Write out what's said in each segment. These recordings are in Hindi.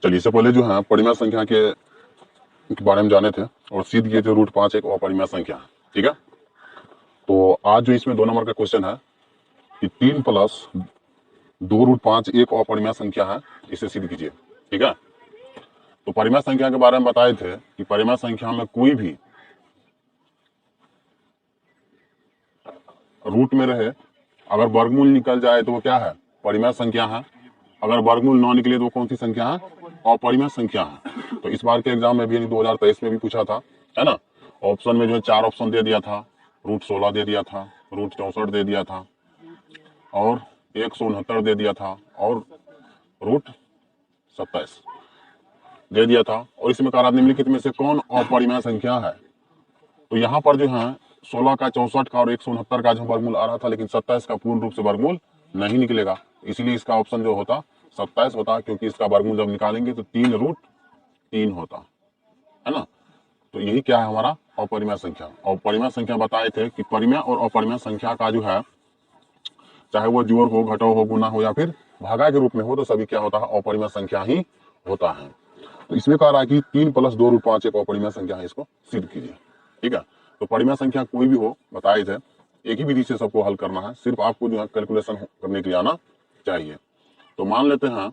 चलिए, इससे पहले जो है परिमेय संख्या के बारे में जाने थे और सिद्ध किए थे √5 एक अपरिमेय संख्या है। ठीक है, तो आज जो इसमें 2 नंबर का क्वेश्चन है कि 3 + 2√5 एक अपरिमेय संख्या है, इसे सिद्ध कीजिए। ठीक है, तो परिमेय संख्या के बारे में बताए थे कि परिमेय संख्या में कोई भी रूट में रहे, अगर वर्गमूल निकल जाए तो वो क्या है, परिमेय संख्या है। अगर वर्गमूल ना निकले तो वो कौन सी संख्या है, अपरिमेय संख्या है। तो इस बार के एग्जाम में भी 2023 में भी पूछा था, है ना। ऑप्शन में जो है 4 ऑप्शन दे दिया था, √16 दे दिया था, √64 दे दिया था और 169 दे दिया था और √27 दे दिया था। और इसमें कहा निम्नलिखित में से कौन अपरिमेय संख्या है। तो यहाँ पर जो है 16 का, 64 का और 169 का जो वर्गमूल आ रहा था, लेकिन 27 का पूर्ण रूप से वर्गमूल नहीं निकलेगा, इसलिए इसका ऑप्शन जो होता 27 होता, क्योंकि इसका वर्गमूल जब निकालेंगे तो 3√3 होता है ना। तो यही क्या है हमारा अपरिमेय संख्या। और परिमेय संख्या बताए थे कि परिमेय और अपरिमेय संख्या का जो है, चाहे वो जोड़ हो, घटाव हो, गुना हो या फिर भागा के रूप में हो, तो सभी क्या होता है, अपरिमेय संख्या ही होता है। तो इसमें कह रहा है कि 3 + 2√5 एक अपरिमेय संख्या है, इसको सिद्ध कीजिए। ठीक है, तो परिमेय संख्या कोई भी हो, बताए थे एक ही विधि से सबको हल करना है, सिर्फ आपको जो है कैलकुलेशन करने के लिए आना चाहिए। तो मान लेते हैं,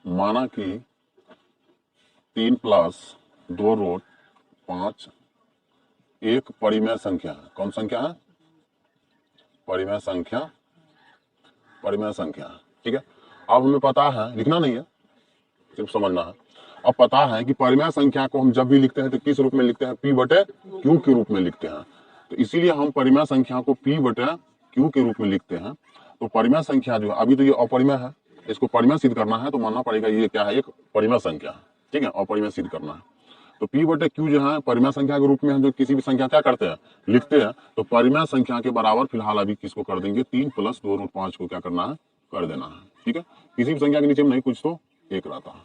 माना कि 3 + 2√5 एक परिमेय संख्या है। कौन संख्या है, परिमेय संख्या, परिमेय संख्या। ठीक है, अब हमें पता है, लिखना नहीं है, सिर्फ समझना है। अब पता है कि परिमेय संख्या को हम जब भी लिखते हैं तो किस रूप में लिखते हैं, P/Q के रूप में लिखते हैं। तो इसीलिए हम परिमेय संख्या को P/Q के रूप में लिखते हैं। तो परिमेय संख्या जो है, अभी तो ये अपरिमेय है, इसको परिमेय सिद्ध करना है तो मानना पड़ेगा ये क्या है, एक परिमेय संख्या है। ठीक है, अपरिमेय सिद्ध करना है तो P/Q जो है परिमेय संख्या के रूप में हम जो किसी भी संख्या क्या करते हैं, लिखते हैं। तो परिमेय संख्या के बराबर फिलहाल अभी किसको कर देंगे, 3 + 2√5 को क्या करना है, कर देना है। ठीक है, किसी भी संख्या के नीचे में नहीं कुछ तो एक रहता है।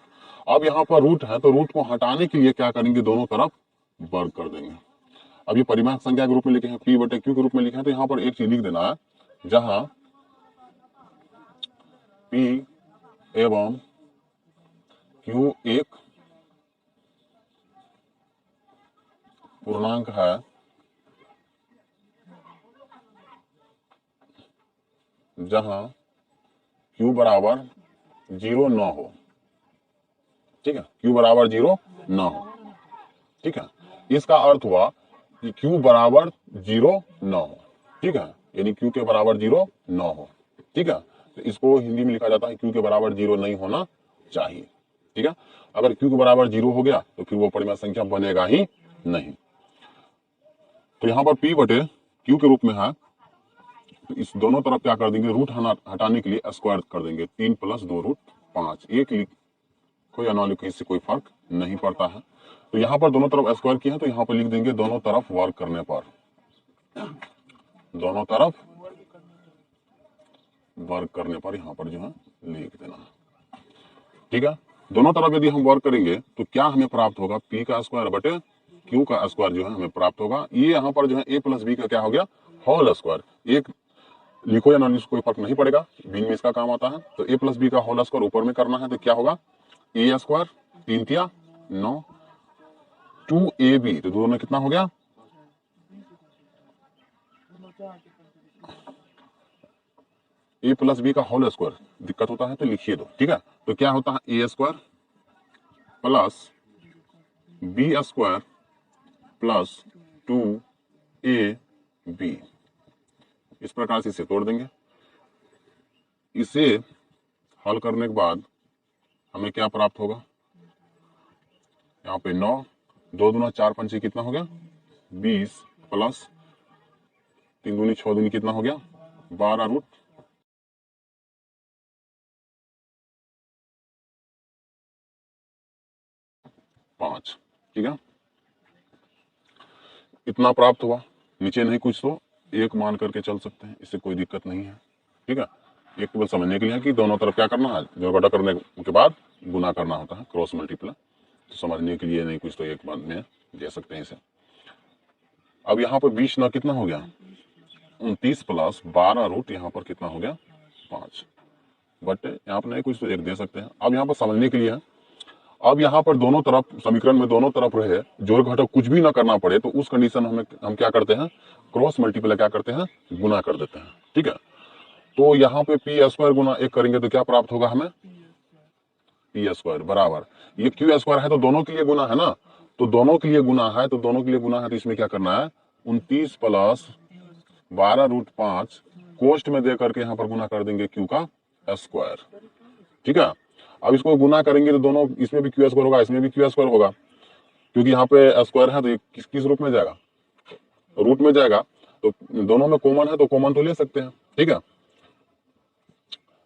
अब यहाँ पर रूट है, तो रूट को हटाने के लिए क्या करेंगे, दोनों तरफ वर्ग कर देंगे। अब ये परिमेय संख्या के रूप में लिखे हैं, P/Q के रूप में लिखे हैं, तो यहाँ पर एक चीज लिख देना है, जहां P एवं Q एक पूर्णांक है, जहां Q = 0 न हो। ठीक है, Q = 0 न हो। ठीक है, इसका अर्थ हुआ कि Q = 0 न हो। ठीक है, यानी Q के बराबर 0 न हो। ठीक है, तो इसको हिंदी में लिखा जाता है Q के बराबर 0 नहीं होना चाहिए। ठीक है, अगर Q के बराबर 0 हो गया तो फिर वो परिमेय संख्या बनेगा ही नहीं। तो यहाँ पर P/Q के रूप में है, तो इस दोनों तरफ क्या कर देंगे, रूट हटाने के लिए स्क्वायर कर देंगे। 3 + 2√5 एक लिखो या ना लिखो, इससे कोई फर्क नहीं पड़ता है। तो यहाँ पर दोनों तरफ स्क्वायर किया है, तो यहाँ पर लिख देंगे दोनों तरफ वर्ग करने पर, दोनों तरफ वर्ग करने पर यहाँ पर जो है लिख देना। ठीक है, दोनों तरफ यदि हम वर्ग करेंगे तो क्या हमें प्राप्त होगा, P का स्क्वायर बटे Q का स्क्वायर जो है हमें प्राप्त होगा। ये यहाँ पर जो है A + B का क्या हो गया, होल स्क्वायर। एक लिखो या ना लिखो कोई फर्क नहीं पड़ेगा, बीच में इसका काम आता है। तो A + B का होल स्क्वायर ऊपर में करना है, तो क्या होगा, A² 3 × 9 2AB, तो दोनों में कितना हो गया, A + B का होल स्क्वायर। दिक्कत होता है तो लिखिए दो। ठीक है, तो क्या होता है, A² + B² + 2AB। इस प्रकार से इसे तोड़ देंगे। इसे हल करने के बाद हमें क्या प्राप्त होगा, यहाँ पे 9, 2 दूना 4 पंचे कितना हो गया, 20 + 3 दूनी 6 दूनी कितना हो गया, 12√5। ठीक है, इतना प्राप्त हुआ, नीचे नहीं कुछ तो एक मान करके चल सकते हैं, इससे कोई दिक्कत नहीं है। ठीक है, एक केवल समझने के लिए कि दोनों तरफ क्या करना है, जोड़ घटा करने के बाद गुना करना होता है, क्रॉस मल्टीप्लाई। तो समझने के लिए नहीं कुछ तो एक बात में दे सकते हैं इसे। अब यहाँ पर 20 ना कितना हो गया, 29 + 12 रूट यहाँ पर कितना हो गया, 5 बट यहाँ पर नहीं, कुछ तो एक दे सकते हैं। अब यहाँ पर समझने के लिए है, अब यहाँ पर दोनों तरफ समीकरण में दोनों तरफ रहे, जोड़ घटाव कुछ भी ना करना पड़े, तो उस कंडीशन में हम क्या करते हैं, क्रॉस मल्टीप्लाई क्या करते हैं, गुना कर देते हैं। ठीक है, तो यहाँ पे पी स्क्वायर गुना 1 करेंगे तो क्या प्राप्त होगा हमें, पी स्क्वायर बराबर, ये क्यू स्क्वायर है तो दोनों के लिए गुना है ना, तो दोनों के लिए गुना है, तो दोनों के लिए गुना है, तो इसमें क्या करना है, 29 प्लस 12√5 कोष्ट में दे करके यहाँ पर गुना कर देंगे क्यू का स्क्वायर। ठीक है, अब इसको गुना करेंगे तो दोनों, इसमें भी क्यू स्क्वायर होगा, इसमें भी क्यू स्क्वायर होगा, क्योंकि यहाँ पे स्क्वायर है तो ये किस किस रूप में जाएगा, रूट में जाएगा, तो दोनों में कॉमन है तो कॉमन तो ले सकते हैं। ठीक है,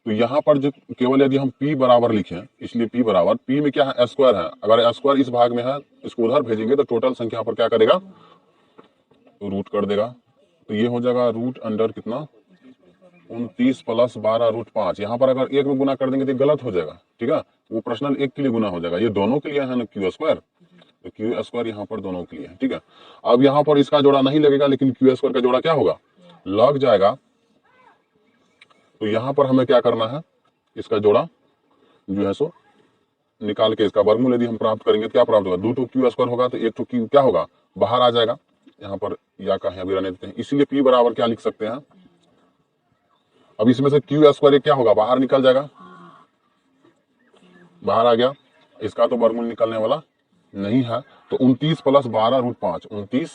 तो यहाँ पर जो केवल यदि हम p बराबर लिखें, इसलिए p बराबर, p में क्या है, स्क्वायर है, अगर स्क्वायर इस भाग में है, इसको उधर भेजेंगे तो टोटल संख्या पर क्या करेगा, तो रूट कर देगा, तो ये हो जाएगा रूट अंडर कितना, 29 प्लस 12√5। यहाँ पर अगर एक में गुना कर देंगे तो गलत हो जाएगा। ठीक है, वो प्रश्नल एक के लिए गुना हो जाएगा, ये दोनों के लिए है ना क्यू स्क्वायर, तो क्यू स्क्वायर यहाँ पर दोनों के लिए है। ठीक है, अब यहाँ पर इसका जोड़ा नहीं लगेगा, लेकिन क्यू स्क्वायर का जोड़ा क्या होगा, लग जाएगा, तो यहाँ पर हमें क्या करना है, इसका जोड़ा जो है सो निकाल के इसका वर्गमूल यदि हम प्राप्त करेंगे तो क्या प्राप्त होगा, 2 क्यू स्क्वायर होगा, तो 1 क्यू क्या होगा, बाहर आ जाएगा, यहाँ पर या का अभी रहने देते हैं, इसीलिए p बराबर क्या लिख सकते हैं, अब इसमें से क्यू स्क्वायर क्या होगा, बाहर निकल जाएगा, बाहर आ गया, इसका तो वर्गमूल निकलने वाला नहीं है, तो 29 प्लस 12√5, 29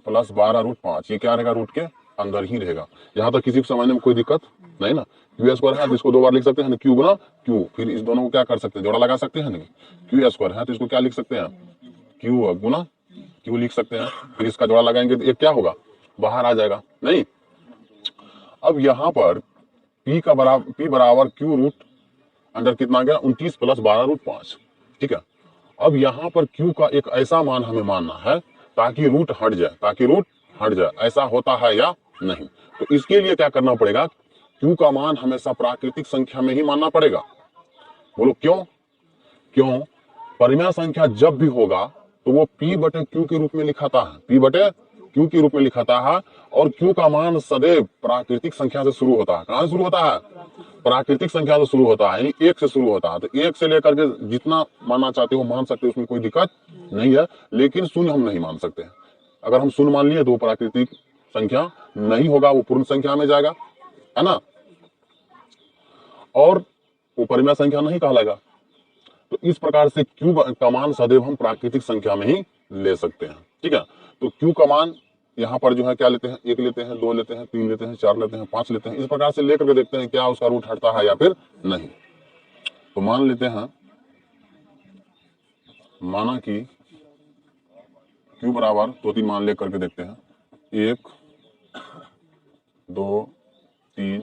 प्लस 12√5, ये क्या रहेगा, रूट के अंदर ही रहेगा। यहाँ तक किसी को समझने में कोई दिक्कत नहीं ना, क्यू स्क्वायर है तो इसको 2 बार लिख सकते हैं, क्यू गुना क्यू, फिर इस दोनों को क्या कर सकते हैं, जोड़ा लगा सकते हैं नहीं, क्यू स्क्वायर है तो इसको क्या लिख सकते हैं, क्यू गुना क्यू लिख सकते हैं, फिर इसका जोड़ा लगाएंगे तो एक क्या होगा, बाहर आ जाएगा नहीं। अब यहाँ पर p बराबर क्यू रूट अंडर कितना आ गया, 29 प्लस 12√5। ठीक है, अब यहाँ पर q का एक ऐसा मान हमें मानना है ताकि रूट हट जाए, ताकि रूट हट जाए, ऐसा होता है या नहीं, तो इसके लिए क्या करना पड़ेगा, q का मान हमेशा प्राकृतिक संख्या में ही मानना पड़ेगा। बोलो क्यों, क्यों, परिमेय संख्या जब भी होगा तो वो p बटे q के रूप में लिखाता है, p बटे q के रूप में लिखाता है, और q का मान सदैव प्राकृतिक संख्या से शुरू होता है। कहां से शुरू होता है, प्राकृतिक संख्या से शुरू होता है, यानी 1 से शुरू होता है, तो 1 से लेकर के जितना मानना चाहते हो मान सकते हो, उसमें कोई दिक्कत नहीं है, लेकिन शून्य हम नहीं मान सकते। अगर हम शून्य मान लिए तो वो प्राकृतिक संख्या नहीं होगा, वो पूर्ण संख्या में जाएगा, है ना, और वो परिमेय संख्या नहीं कहलाएगा। तो इस प्रकार से q का मान सदैव हम प्राकृतिक संख्या में ही ले सकते हैं। ठीक है, तो q का मान यहाँ पर जो है क्या लेते हैं, 1 लेते हैं, 2 लेते हैं, 3 लेते हैं, 4 लेते हैं, 5 लेते हैं, इस प्रकार से लेकर के देखते हैं क्या उसका रूट हटता है या फिर नहीं। तो मान लेते हैं, माना कि q बराबर 2-3 मान लेकर के देखते हैं, 1 2 3,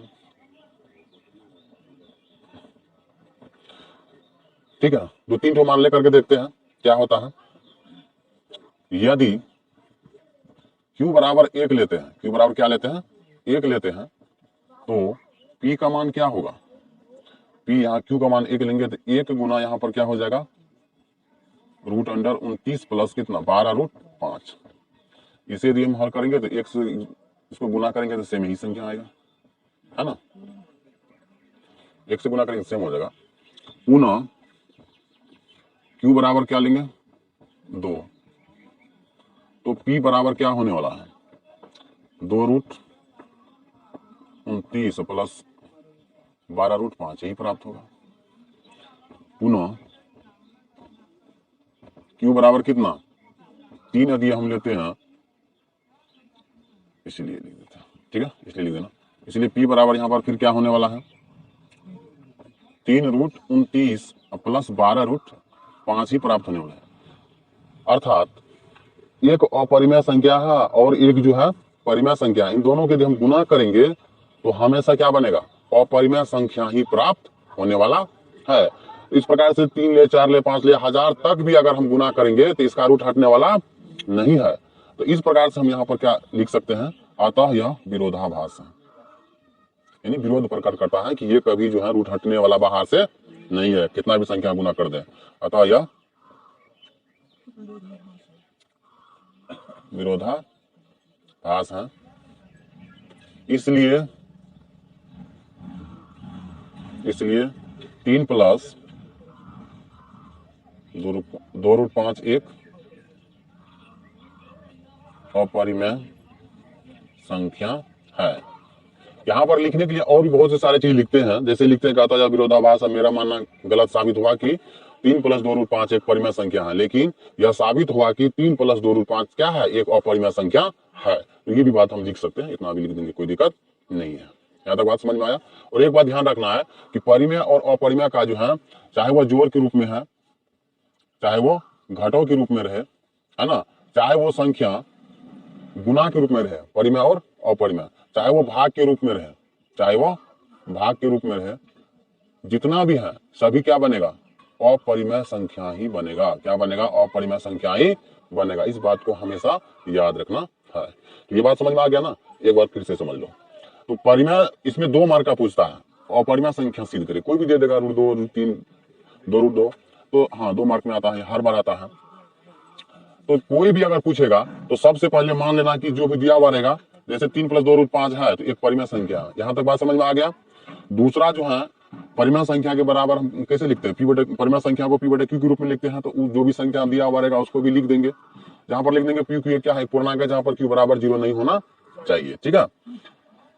ठीक है, 2-3 तो मान लेकर के देखते हैं क्या होता है। यदि q बराबर 1 लेते हैं, q बराबर क्या लेते हैं, 1 लेते हैं, तो p का मान क्या होगा, p यहाँ q का मान 1 लेंगे तो 1 गुना यहाँ पर क्या हो जाएगा, रूट अंडर 29 प्लस कितना 12√5। इसे यदि हम हल करेंगे तो 1 से इसको गुना करेंगे तो सेम ही संख्या आएगा, है ना, 1 से गुना करेंगे सेम हो जाएगा। पुनः q बराबर क्या लेंगे, 2, तो p बराबर क्या होने वाला है, 2√29 प्लस 12√5, यही प्राप्त होगा। पुनः q बराबर कितना, 3 यदि हम लेते हैं, इसलिए लिख देते हैं, ठीक है, इसलिए लिख देना, इसलिए p बराबर यहाँ पर फिर क्या होने वाला है, 3√29 प्लस 12√5 ही प्राप्त होने वाला है। अर्थात एक अपरिमेय संख्या है और एक जो है परिमेय संख्या, इन दोनों के यदि हम गुना करेंगे तो हमेशा क्या बनेगा, अपरिमेय संख्या ही प्राप्त होने वाला है। इस प्रकार से 3 ले, 4 ले, 5 ले, 1000 तक भी अगर हम गुना करेंगे तो इसका रूट हटने वाला नहीं है। तो इस प्रकार से हम यहाँ पर क्या लिख सकते हैं, अतः यह विरोधाभास है, यानी विरोध प्रकट करता है कि ये कभी जो है रूट हटने वाला बाहर से नहीं है, कितना भी संख्या गुना कर दे, अतः यह विरोधाभास है। इसलिए इसलिए 3 प्लस 2√5 एक अपरिमेय संख्या है। यहाँ पर लिखने के लिए और भी बहुत से सारे चीज लिखते हैं, जैसे लिखते हैं कहता है विरोधाभास है। मेरा मानना गलत साबित हुआ कि 3 प्लस 2√5 एक परिमेय संख्या है, लेकिन यह साबित हुआ कि 3 प्लस 2√5 क्या है, एक अपरिमेय संख्या है। तो ये भी बात हम लिख सकते हैं, इतना भी लिख देंगे, कोई दिक्कत नहीं है। यहाँ तक बात समझ में आया। और एक बात ध्यान रखना है कि परिमेय और अपरिमेय का जो है, चाहे वह जोड़ के रूप में है, चाहे वो घटों के रूप में रहे, है ना, चाहे वो संख्या गुना के रूप में रहे, परिमेय और अपरिमेय, चाहे वो भाग के रूप में रहे, चाहे वो भाग के रूप में रहे, जितना भी है सभी क्या बनेगा, अपरिमेय संख्या ही बनेगा। क्या बनेगा, अपरिमेय संख्या ही बनेगा। इस बात को हमेशा याद रखना है। तो ये बात समझ में आ गया ना, एक बार फिर से समझ लो। तो परिमेय इसमें 2 मार्क का पूछता है, अपरिमेय संख्या सिद्ध करे, कोई भी दे देगा, √2, √3, 2√2, तो हाँ 2 मार्क में आता है, हर बार आता है। तो कोई भी अगर पूछेगा तो सबसे पहले मान लेना कि जो भी दिया हुआ रहेगा, जैसे 3 प्लस 2√5 है तो एक परिमेय संख्या है। यहाँ तक बात समझ में आ गया। दूसरा जो है, परिमेय संख्या के बराबर हम कैसे लिखते हैं, परिमेय संख्या को p/q के रूप में लिखते हैं। तो जो भी संख्या दिया हुआ रहेगा उसको भी लिख देंगे। जहां पर लिख देंगे p क्या है, पूर्णांक है, जहां पर q बराबर 0 नहीं होना चाहिए। ठीक है।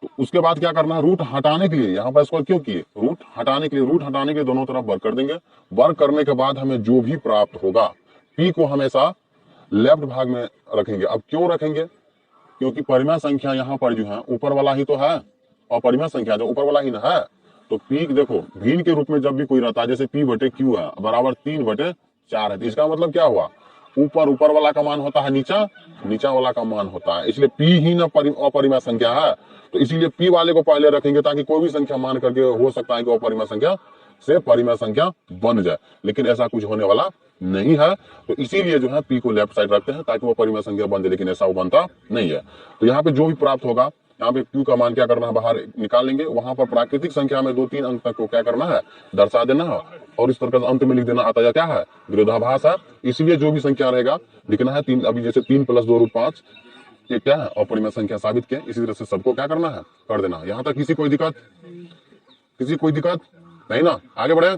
तो उसके बाद क्या करना है, रूट हटाने के लिए, यहाँ पर इसको क्यों किए, रूट हटाने के लिए दोनों तरफ वर्ग कर देंगे। वर्ग करने के बाद हमें जो भी प्राप्त होगा, p को हमेशा लेफ्ट भाग में रखेंगे। अब क्यों रखेंगे, क्योंकि परिमेय संख्या यहाँ पर जो है ऊपर वाला ही तो है, और परिमेय संख्या जो ऊपर वाला ही ना है। तो p देखो भिन्न के रूप में जब भी कोई रहता है, जैसे p/q है बराबर 3/4 है, तो इसका मतलब क्या हुआ, ऊपर वाला का मान होता है नीचा वाला का मान होता है। इसलिए p ही ना अपरिमेय संख्या है। तो इसीलिए p वाले को पहले रखेंगे, ताकि कोई भी संख्या मान करके हो सकता है कि अपरिमेय संख्या से परिमेय संख्या बन जाए, लेकिन ऐसा कुछ होने वाला नहीं है। तो इसीलिए जो है p को लेफ्ट साइड रखते हैं ताकि वो परिमेय संख्या बन जाए, लेकिन ऐसा वो बनता नहीं है। तो यहाँ पे जो भी प्राप्त होगा, यहाँ पे q का मान क्या करना है, बाहर निकाल लेंगे। वहां पर प्राकृतिक संख्या में 2-3 अंक तक को क्या करना है, दर्शा देना है, और इस तरह अंत में लिख देना आता है क्या है, विरोधाभास है। इसलिए जो भी संख्या रहेगा लिखना है 3। अभी जैसे 3 प्लस 2√5 ये क्या है, अपरिमेय संख्या साबित किया। इसी तरह से सबको क्या करना है, कर देना। यहाँ तक किसी कोई दिक्कत नहीं ना, आगे बढ़े।